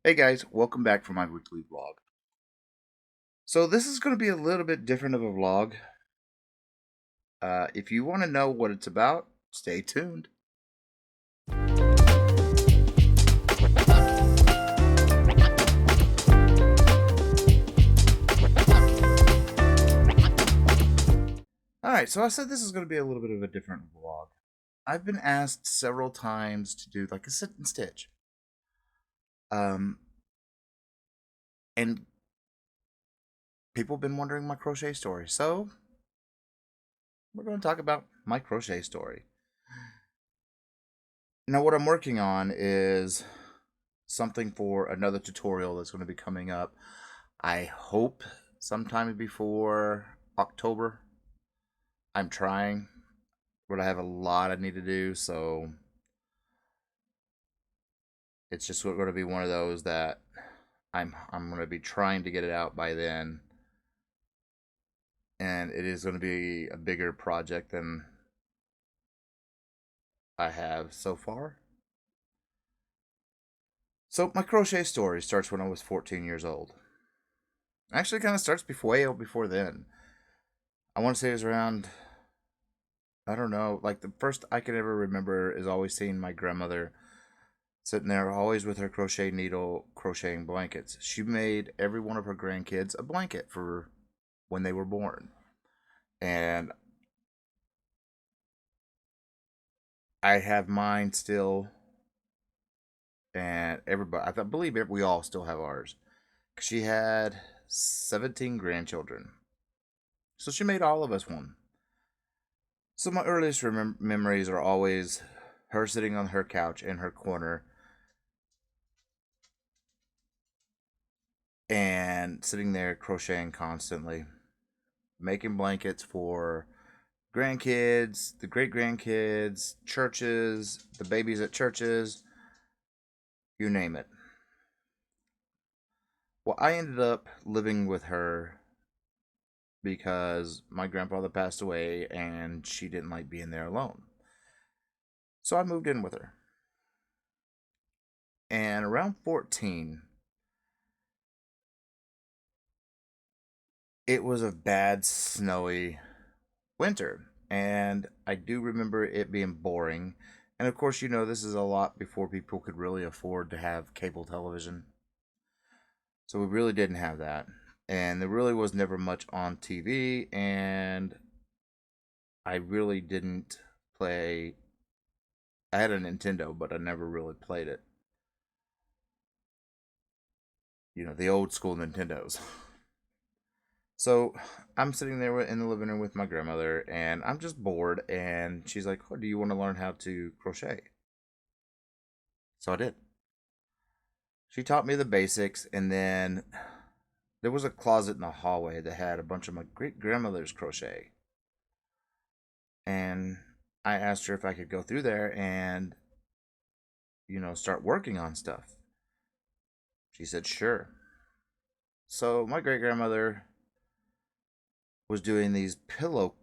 Hey guys, welcome back for my weekly vlog. So this is going to be a little bit different of a vlog. If you want to know what it's about, stay tuned. Alright, so I said this is going to be a little bit of a different vlog. I've been asked several times to do like a sit and stitch. Um, and people have been wondering my crochet story. So we're going to talk about my crochet story. Now what I'm working on is something for another tutorial that's going to be coming up. I hope sometime before October. I'm trying, but I have a lot I need to do, so it's just going to be one of those that I'm going to be trying to get it out by then, and it is going to be a bigger project than I have so far. So my crochet story starts when I was 14 years old. Actually, it kind of starts way before then. I want to say it was around, I don't know, like the first I can ever remember is always seeing my grandmother sitting there always with her crochet needle crocheting blankets. She made every one of her grandkids a blanket for when they were born. And I have mine still, and everybody, I believe we all still have ours. She had 17 grandchildren. So she made all of us one. So my earliest memories are always her sitting on her couch in her corner and sitting there crocheting constantly, making blankets for grandkids, the great grandkids, churches, the babies at churches, you name it. Well, I ended up living with her because my grandfather passed away and she didn't like being there alone. So I moved in with her. And around 14, it was a bad, snowy winter. And I do remember it being boring. And of course, this is a lot before people could really afford to have cable television. So we really didn't have that. And there really was never much on TV. And I really didn't play. I had a Nintendo, but I never really played it. The old school Nintendos. So I'm sitting there in the living room with my grandmother, and I'm just bored. And she's like, "Oh, do you want to learn how to crochet?" So I did. She taught me the basics, and then there was a closet in the hallway that had a bunch of my great grandmother's crochet. And I asked her if I could go through there and, start working on stuff. She said, sure. So my great grandmother was doing these pillow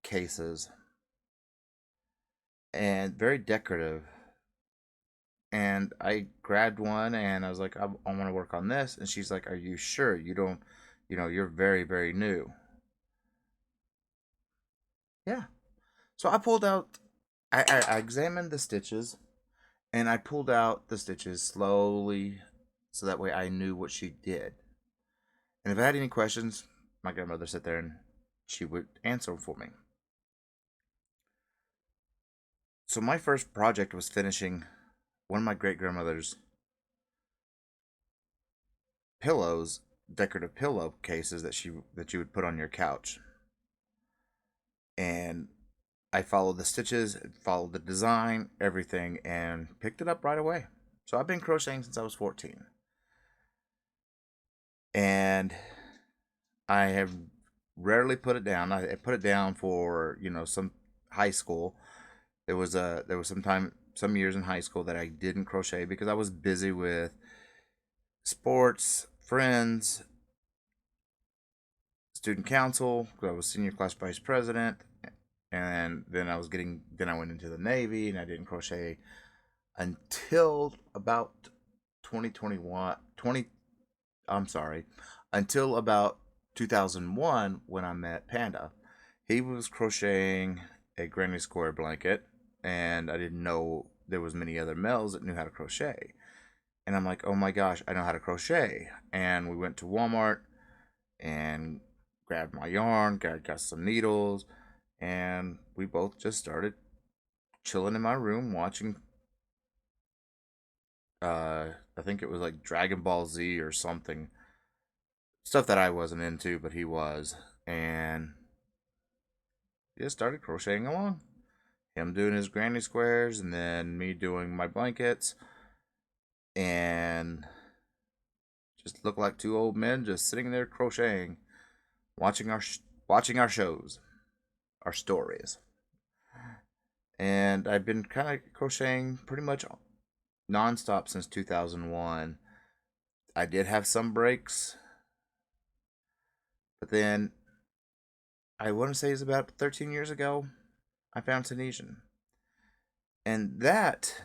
cases and very decorative. And I grabbed one and I was like, I want to work on this. And she's like, are you sure? You don't, you're very, very new. Yeah. So I pulled out, I examined the stitches and I pulled out the stitches slowly so that way I knew what she did. And if I had any questions, my grandmother sat there and she would answer for me. So my first project was finishing one of my great grandmother's pillows, decorative pillow cases that you would put on your couch. And I followed the stitches, followed the design, everything, and picked it up right away. So I've been crocheting since I was 14. And I have rarely put it down. I put it down for, some high school. There was some years in high school that I didn't crochet because I was busy with sports, friends, student council. I was senior class vice president, and then I went into the Navy, and I didn't crochet until about 2021, 20, I'm sorry, until about 2001 when I met Panda. He was crocheting a granny square blanket, and I didn't know there was many other males that knew how to crochet. And I'm like, oh my gosh, I know how to crochet. And we went to Walmart and grabbed my yarn, got some needles, and we both just started chilling in my room watching I think it was like Dragon Ball Z or something. Stuff that I wasn't into, but he was. And just started crocheting along. Him doing his granny squares and then me doing my blankets, and just looked like two old men just sitting there crocheting, watching watching our shows, our stories. And I've been kind of crocheting pretty much nonstop since 2001. I did have some breaks, but then I want to say it's about 13 years ago I found Tunisian. And that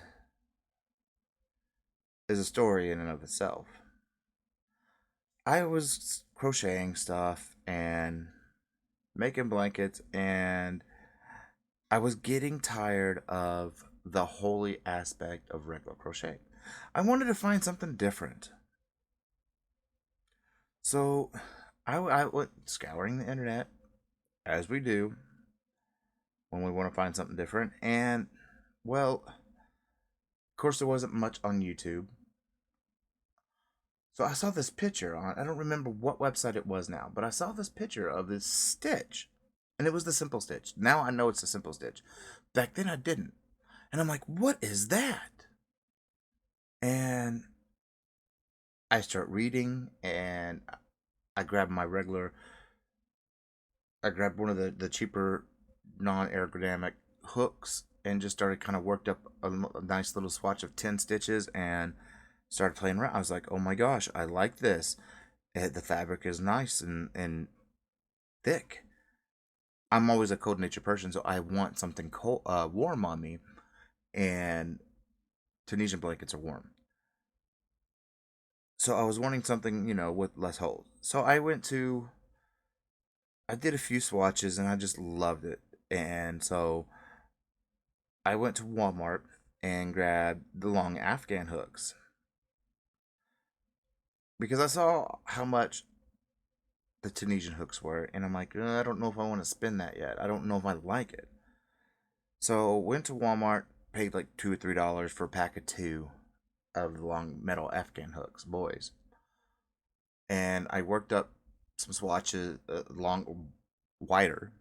is a story in and of itself. I was crocheting stuff and making blankets, and I was getting tired of the holy aspect of regular crochet. I wanted to find something different. So I went scouring the internet, as we do when we want to find something different. And, well, of course, there wasn't much on YouTube. So I saw this picture on, I don't remember what website it was now, but I saw this picture of this stitch. And it was the simple stitch. Now I know it's the simple stitch. Back then I didn't. And I'm like, what is that? And I start reading, and I grabbed my regular, I grabbed one of the cheaper non ergonomic hooks and just started kind of worked up a nice little swatch of 10 stitches and started playing around. I was like, oh my gosh, I like this. The fabric is nice and thick. I'm always a cold nature person, so I want something cold, warm on me, and Tunisian blankets are warm. So I was wanting something, with less hold. So I did a few swatches and I just loved it. And so I went to Walmart and grabbed the long Afghan hooks because I saw how much the Tunisian hooks were, and I'm like, I don't know if I want to spend that yet. I don't know if I like it. So went to Walmart, paid like $2 or $3 for a pack of two of the long metal Afghan hooks, boys. And I worked up some swatches, long, wider.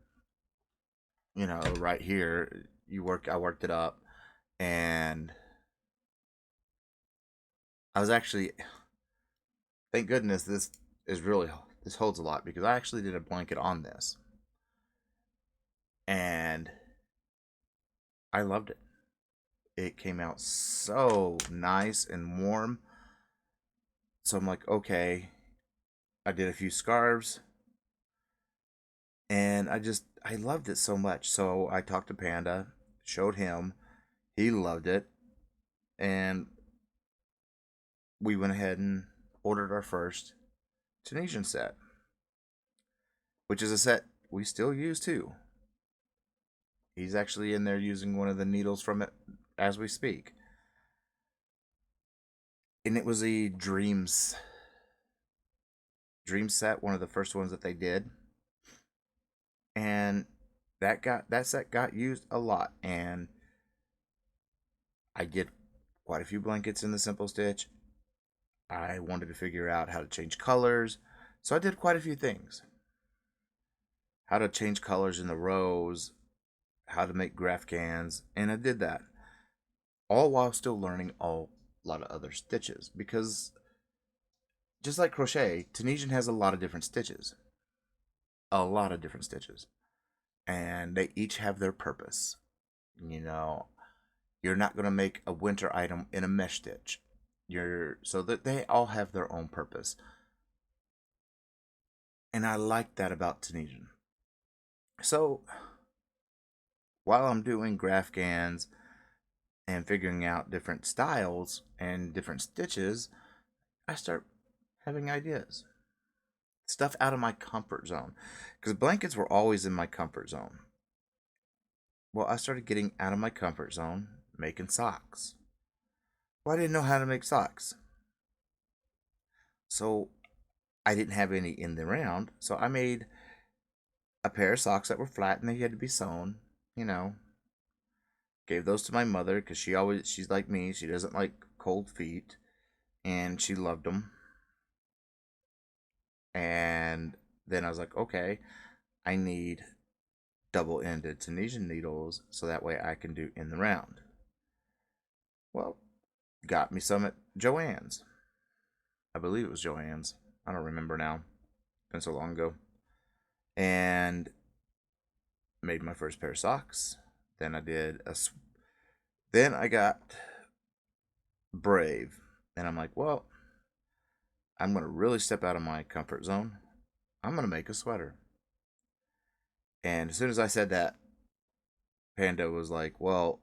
Right here. I worked it up, and I was actually, thank goodness is really this holds a lot because I actually did a blanket on this, and I loved it. It came out so nice and warm. So I'm like, okay. I did a few scarves, and I loved it so much. So I talked to Panda, showed him, he loved it, and we went ahead and ordered our first Tunisian set, which is a set we still use too. He's actually in there using one of the needles from it as we speak. And it was a dream set, one of the first ones that they did. And that set got used a lot, and I did quite a few blankets in the simple stitch. I wanted to figure out how to change colors. So I did quite a few things. How to change colors in the rows, how to make graph cans, and I did that. All while still learning a lot of other stitches because just like crochet, Tunisian has a lot of different stitches. A lot of different stitches. And they each have their purpose. You know, you're not going to make a winter item in a mesh stitch. So that they all have their own purpose. And I like that about Tunisian. So while I'm doing graph cans, and figuring out different styles and different stitches, I start having ideas. Stuff out of my comfort zone. Because blankets were always in my comfort zone. Well, I started getting out of my comfort zone, making socks. Well, I didn't know how to make socks. So I didn't have any in the round. So I made a pair of socks that were flat and they had to be sewn, you know. Gave those to my mother because she's like me. She doesn't like cold feet. And she loved them. And then I was like, okay, I need double-ended Tunisian needles so that way I can do in the round. Well, got me some at Joann's. I believe it was Joann's. I don't remember now. Been so long ago. And made my first pair of socks. Then then I got brave. And I'm like, well, I'm going to really step out of my comfort zone. I'm going to make a sweater. And as soon as I said that, Panda was like, well,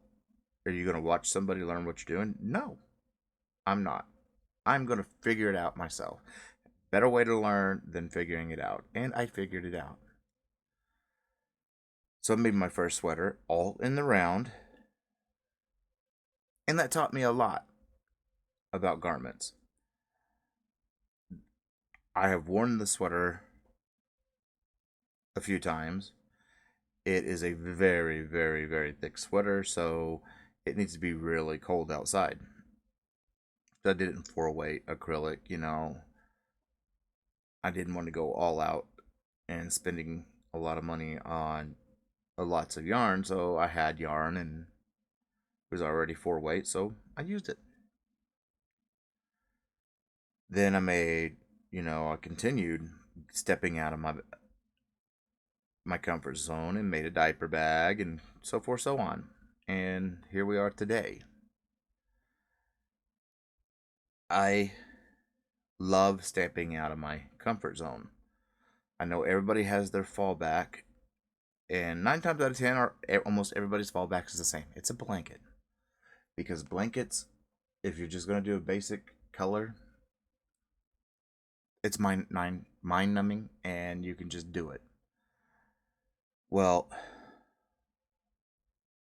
are you going to watch somebody learn what you're doing? No, I'm not. I'm going to figure it out myself. Better way to learn than figuring it out. And I figured it out. So I made my first sweater all in the round. And that taught me a lot about garments. I have worn the sweater a few times. It is a very, very, very thick sweater, so it needs to be really cold outside. So I did it in 4-weight acrylic, you know. I didn't want to go all out and spending a lot of money on lots of yarn, so I had yarn and it was already 4-weight, so I used it. Then I continued stepping out of my comfort zone and made a diaper bag and so forth, so on. And here we are today. I love stepping out of my comfort zone. I know everybody has their fallback, and 9 times out of 10, almost everybody's fallback is the same. It's a blanket. Because blankets, if you're just going to do a basic color, it's mind numbing, and you can just do it. Well,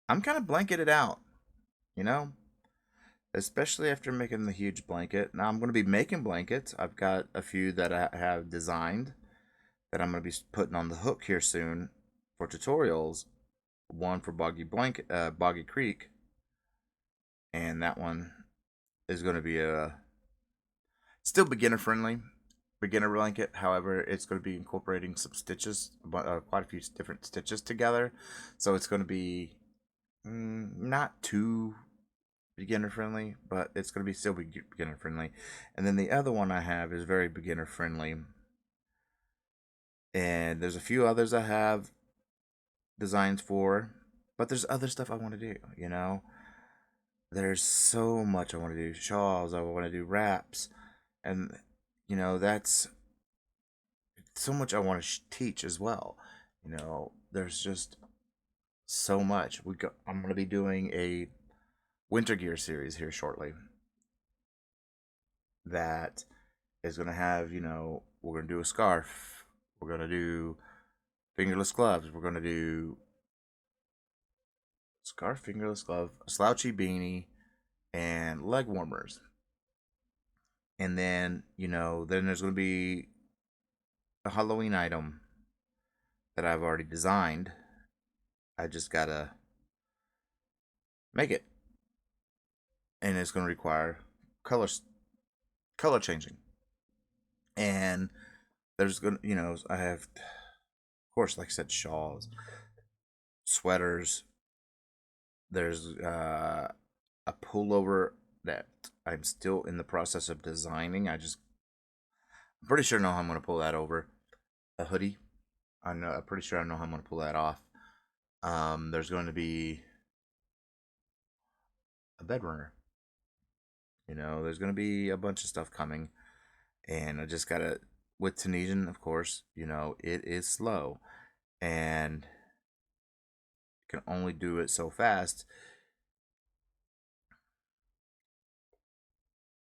I'm kind of blanketed out, you know? Especially after making the huge blanket. Now I'm going to be making blankets. I've got a few that I have designed that I'm going to be putting on the hook here soon for tutorials. One for Boggy Creek, and that one is going to be still beginner blanket. However, it's going to be incorporating some stitches, quite a few different stitches together. So it's going to be not too beginner friendly, but it's going to be still beginner friendly. And then the other one I have is very beginner friendly. And there's a few others I have designs for, but there's other stuff I want to do, you know? There's so much I want to do. Shawls, I want to do wraps, and that's so much I want to teach as well. There's just so much. I'm going to be doing a winter gear series here shortly that is going to have, we're going to do a scarf. We're going to do fingerless gloves. We're going to do scarf, fingerless glove, a slouchy beanie, and leg warmers. And then, then there's going to be a Halloween item that I've already designed. I just got to make it. And it's going to require color changing. And there's going to, I have, of course, like I said, shawls, sweaters. There's a pullover that I'm still in the process of designing. I'm pretty sure I know how I'm going to pull that over. A hoodie. I'm pretty sure I know how I'm going to pull that off. There's going to be a bed runner. There's going to be a bunch of stuff coming. And I just got to, with Tunisian, of course, it is slow. And you can only do it so fast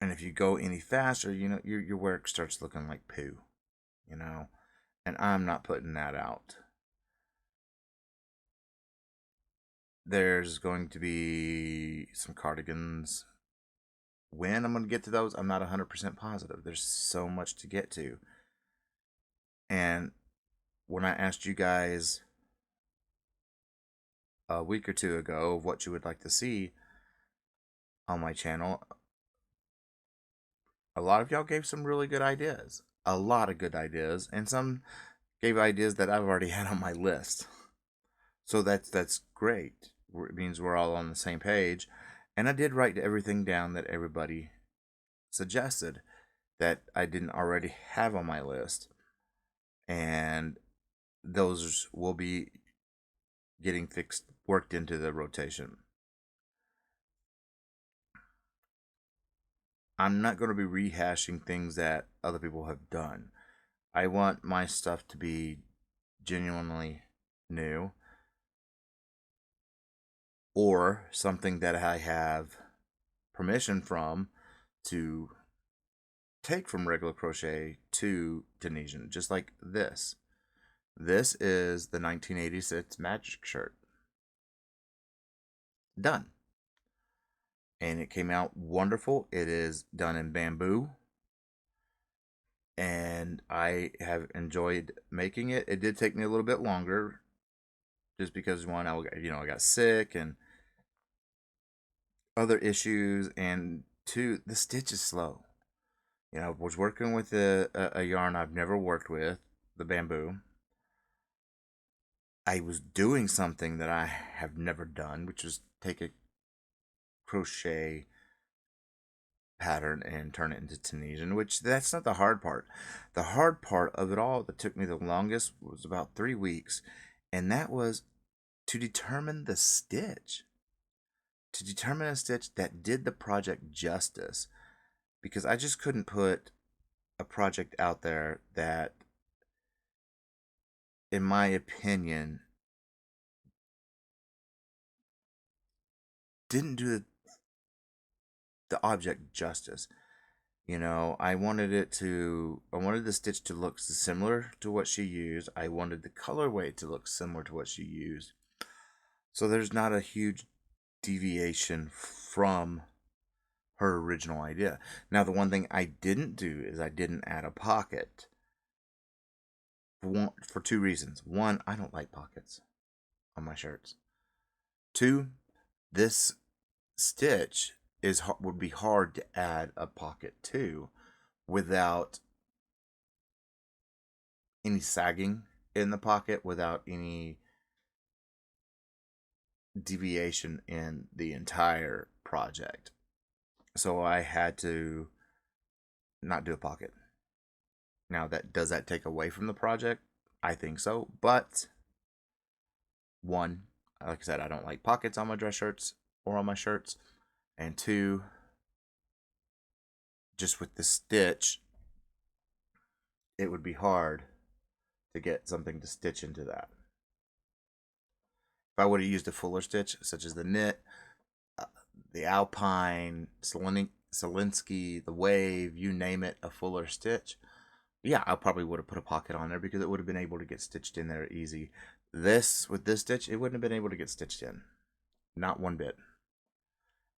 And if you go any faster, your work starts looking like poo, you know. And I'm not putting that out. There's going to be some cardigans. When I'm going to get to those, I'm not 100% positive. There's so much to get to. And when I asked you guys a week or two ago of what you would like to see on my channel, a lot of y'all gave some really good ideas. A lot of good ideas. And some gave ideas that I've already had on my list. So that's great. It means we're all on the same page. And I did write everything down that everybody suggested that I didn't already have on my list. And those will be getting worked into the rotation. I'm not going to be rehashing things that other people have done. I want my stuff to be genuinely new, or something that I have permission from to take from regular crochet to Tunisian, just like this. This is the 1986 Magic shirt. Done. And it came out wonderful. It is done in bamboo. And I have enjoyed making it. It did take me a little bit longer, just because one, I got sick and other issues, and two, the stitch is slow. I was working with a yarn I've never worked with, the bamboo. I was doing something that I have never done, which was take a crochet pattern and turn it into Tunisian, which that's not the hard part. The hard part of it all that took me the longest was about 3 weeks, and that was to determine the stitch. To determine a stitch that did the project justice, because I just couldn't put a project out there that, in my opinion, didn't do the object justice. I wanted the stitch to look similar to what she used. I wanted the colorway to look similar to what she used. So there's not a huge deviation from her original idea. Now, the one thing I didn't do is I didn't add a pocket. For two reasons. One, I don't like pockets on my shirts. Two, this stitch would be hard to add a pocket to without any sagging in the pocket, without any deviation in the entire project. So I had to not do a pocket. Now, does that take away from the project? I think so, but one, like I said, I don't like pockets on my dress shirts or on my shirts, and two, just with the stitch, it would be hard to get something to stitch into that. If I would have used a fuller stitch, such as the knit, the alpine, Solinsky, the wave, you name it, a fuller stitch, yeah, I probably would have put a pocket on there, because it would have been able to get stitched in there easy. With this stitch, it wouldn't have been able to get stitched in. Not one bit.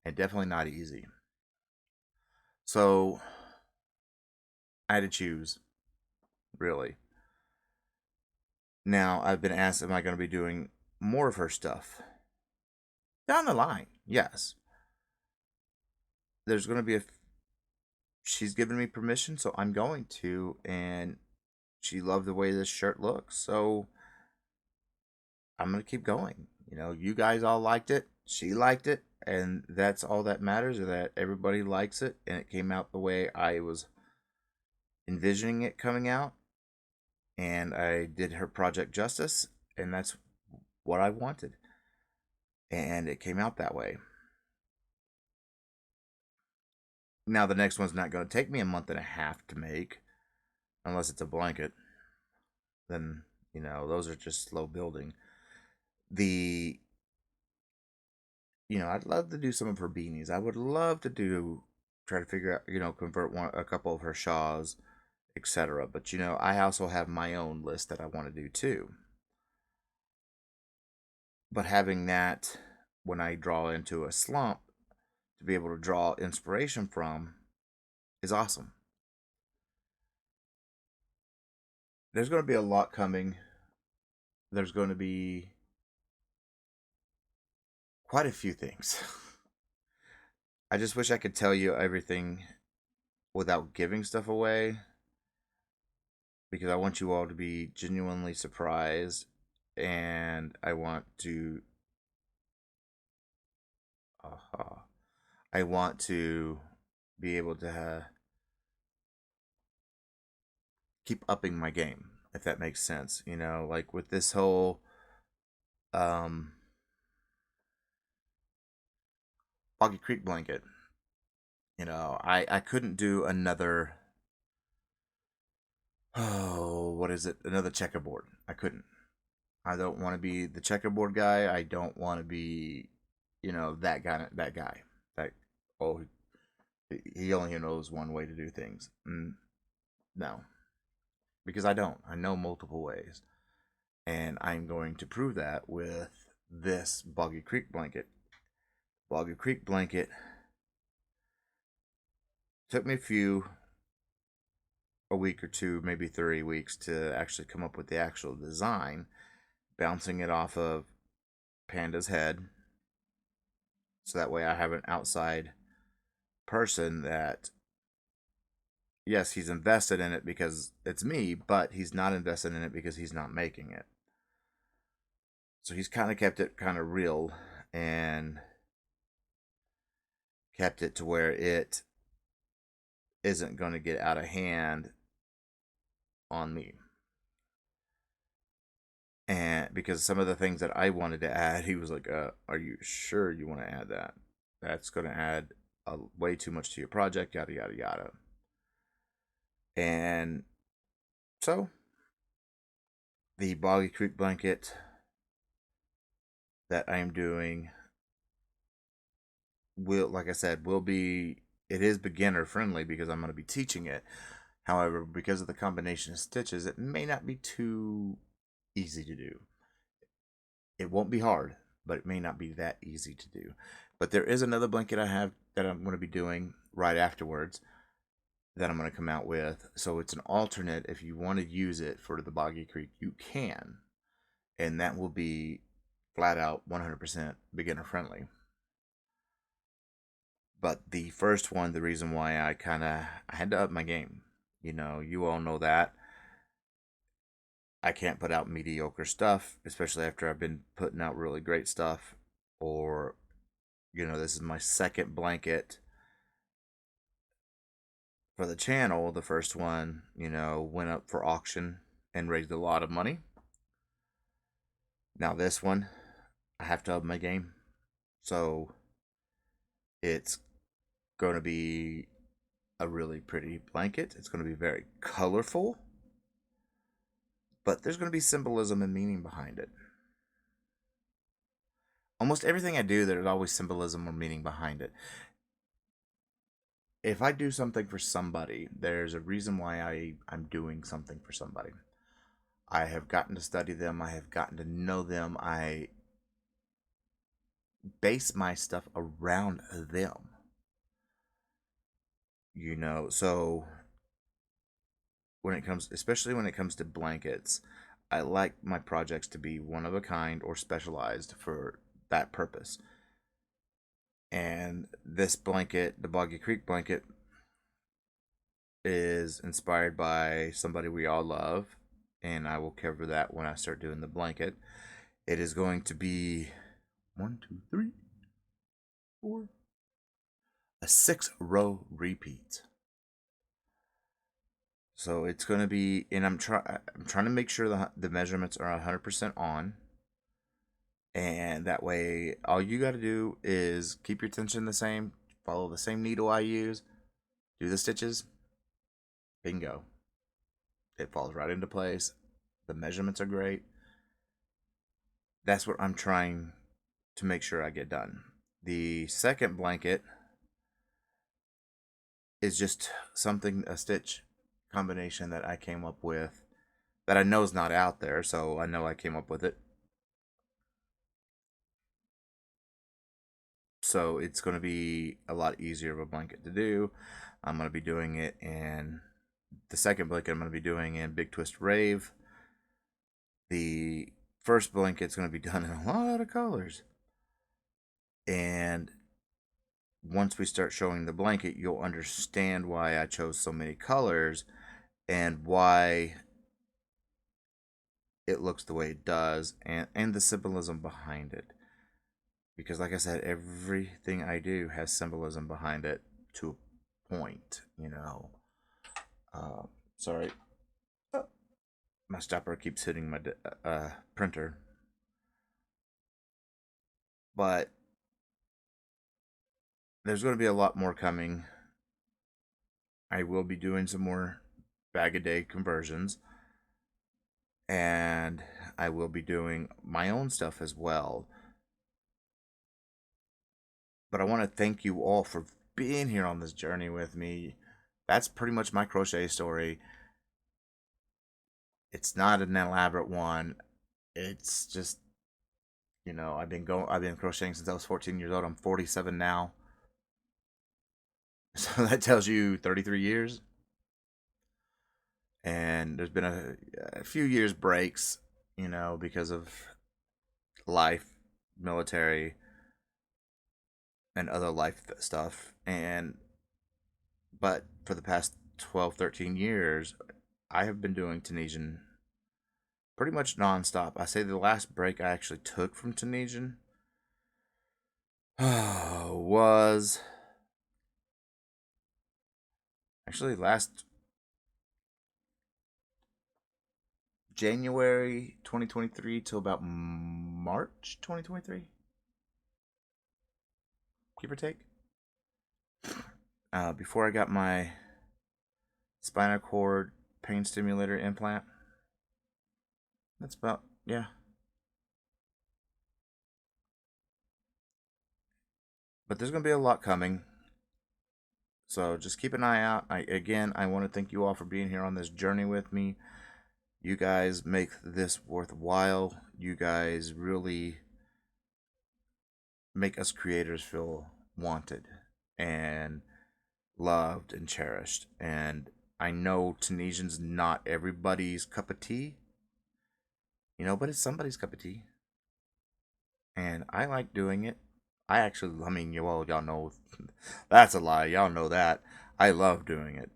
And definitely not easy. So I had to choose, really. Now, I've been asked, am I going to be doing more of her stuff? Down the line, yes. There's going to be she's given me permission, so I'm going to, and she loved the way this shirt looks, so I'm going to keep going. You guys all liked it, she liked it, and that's all that matters, is that everybody likes it, and it came out the way I was envisioning it coming out, and I did her project justice, and that's what I wanted, and it came out that way. Now, the next one's not going to take me a month and a half to make, unless it's a blanket. Then, those are just slow building. I'd love to do some of her beanies. I would love to do try to figure out, convert a couple of her shawls, etc. But I also have my own list that I want to do too. But having that when I draw into a slump to be able to draw inspiration from is awesome. There's going to be a lot coming. There's going to be quite a few things. I just wish I could tell you everything without giving stuff away, because I want you all to be genuinely surprised, and I want to I want to be able to keep upping my game, if that makes sense. Like with this whole um Boggy Creek blanket, I couldn't do another, what is it? Another checkerboard. I couldn't. I don't want to be the checkerboard guy. I don't want to be, that guy. That guy. That oh, he only knows one way to do things. No, because I don't. I know multiple ways, and I'm going to prove that with this Boggy Creek blanket. Boggy Creek blanket took me a week or two, maybe 3 weeks to actually come up with the actual design, bouncing it off of Panda's head. So that way I have an outside person that, yes, he's invested in it because it's me, but he's not invested in it because he's not making it. So he's kind of kept it kind of real and kept it to where it isn't going to get out of hand on me. And because some of the things that I wanted to add, he was like, are you sure you want to add that? That's going to add way too much to your project, yada, yada, yada. And so the Boggy Creek blanket that I am doing will, like I said, it is beginner friendly because I'm going to be teaching it. However, because of the combination of stitches, it may not be too easy to do. It won't be hard, but it may not be that easy to do. But there is another blanket I have that I'm going to be doing right afterwards that I'm going to come out with. So it's an alternate. If you want to use it for the Boggy Creek, you can. And that will be flat out 100% beginner friendly. But the first one, the reason why I had to up my game. You all know that. I can't put out mediocre stuff, especially after I've been putting out really great stuff. Or, this is my second blanket for the channel. The first one, went up for auction and raised a lot of money. Now this one, I have to up my game. So it's going to be a really pretty blanket. It's going to be very colorful, but there's going to be symbolism and meaning behind it. Almost everything I do, there's always symbolism or meaning behind it. If I do something for somebody, there's a reason why I'm doing something for somebody. I have gotten to study them. I have gotten to know them. I base my stuff around them. So especially when it comes to blankets, I like my projects to be one of a kind or specialized for that purpose. And this blanket, the Boggy Creek blanket, is inspired by somebody we all love, and I will cover that when I start doing the blanket. It is going to be 1, 2, 3, 4, a 6-row repeat. So it's going to be, and I'm trying to make sure the measurements are 100% on. And that way, all you got to do is keep your tension the same, follow the same needle I use, do the stitches, bingo. It falls right into place. The measurements are great. That's what I'm trying to make sure I get done. The second blanket is just something, a stitch combination that I came up with that I know is not out there, so I know I came up with it. So it's going to be a lot easier of a blanket to do. I'm going to be doing it in the second blanket. I'm going to be doing in Big Twist Rave. The first blanket's going to be done in a lot of colors, and once we start showing the blanket, you'll understand why I chose so many colors and why it looks the way it does, and the symbolism behind it. Because, like I said, everything I do has symbolism behind it to a point, you know. Sorry, my stopper keeps hitting my printer. But there's going to be a lot more coming. I will be doing some more bag-a-day conversions, and I will be doing my own stuff as well. But I want to thank you all for being here on this journey with me. That's pretty much my crochet story. It's not an elaborate one. It's just, I've been crocheting since I was 14 years old. I'm 47 now. So that tells you 33 years. And there's been a few years breaks, because of life, military, and other life stuff. But for the past 12, 13 years, I have been doing Tunisian pretty much nonstop. I say the last break I actually took from Tunisian was actually last January 2023 till about March 2023, give or take. Before I got my spinal cord pain stimulator implant. That's about, yeah. But there's going to be a lot coming. So just keep an eye out. I want to thank you all for being here on this journey with me. You guys make this worthwhile. You guys really make us creators feel wanted and loved and cherished. And I know Tunisian's not everybody's cup of tea, but it's somebody's cup of tea. And I like doing it. Y'all know that's a lie. Y'all know that. I love doing it.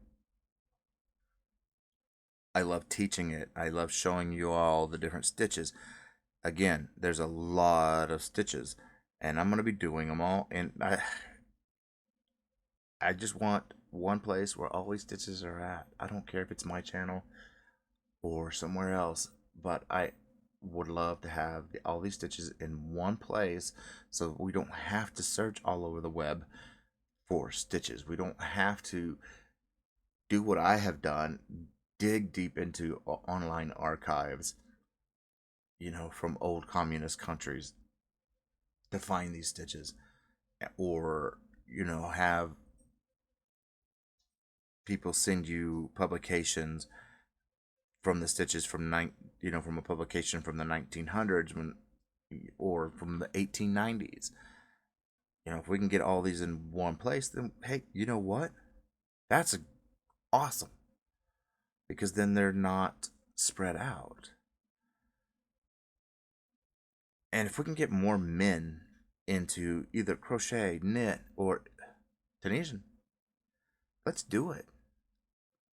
I love teaching it. I love showing you all the different stitches. Again, there's a lot of stitches, and I'm going to be doing them all. And I just want one place where all these stitches are at. I don't care if it's my channel or somewhere else, but I would love to have all these stitches in one place so we don't have to search all over the web for stitches. We don't have to do what I have done, dig deep into online archives, from old communist countries to find these stitches, or have people send you publications from the stitches from a publication from the 1900s or from the 1890s. If we can get all these in one place, then hey, you know what? That's awesome, because then they're not spread out. And if we can get more men into either crochet, knit, or Tunisian, let's do it.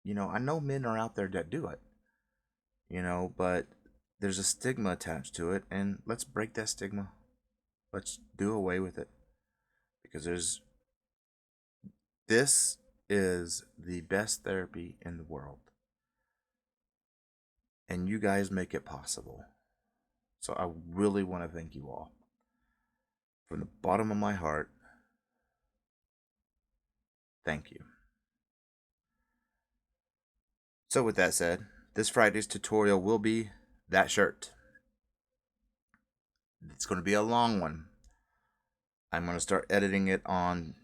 I know men are out there that do it, but there's a stigma attached to it, and let's break that stigma. Let's do away with it, because this is the best therapy in the world, and you guys make it possible. So I really want to thank you all from the bottom of my heart. Thank you. So with that said, this Friday's tutorial will be that shirt. It's going to be a long one. I'm going to start editing it on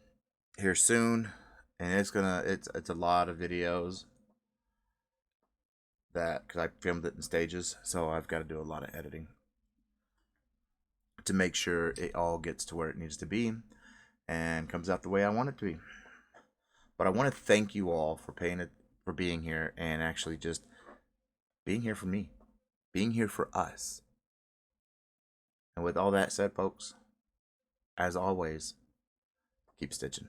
here soon. and it's a lot of videos that, because I filmed it in stages, so I've got to do a lot of editing to make sure it all gets to where it needs to be and comes out the way I want it to be. But I want to thank you all for for being here and actually just being here for me, being here for us. And with all that said, folks, as always, keep stitching.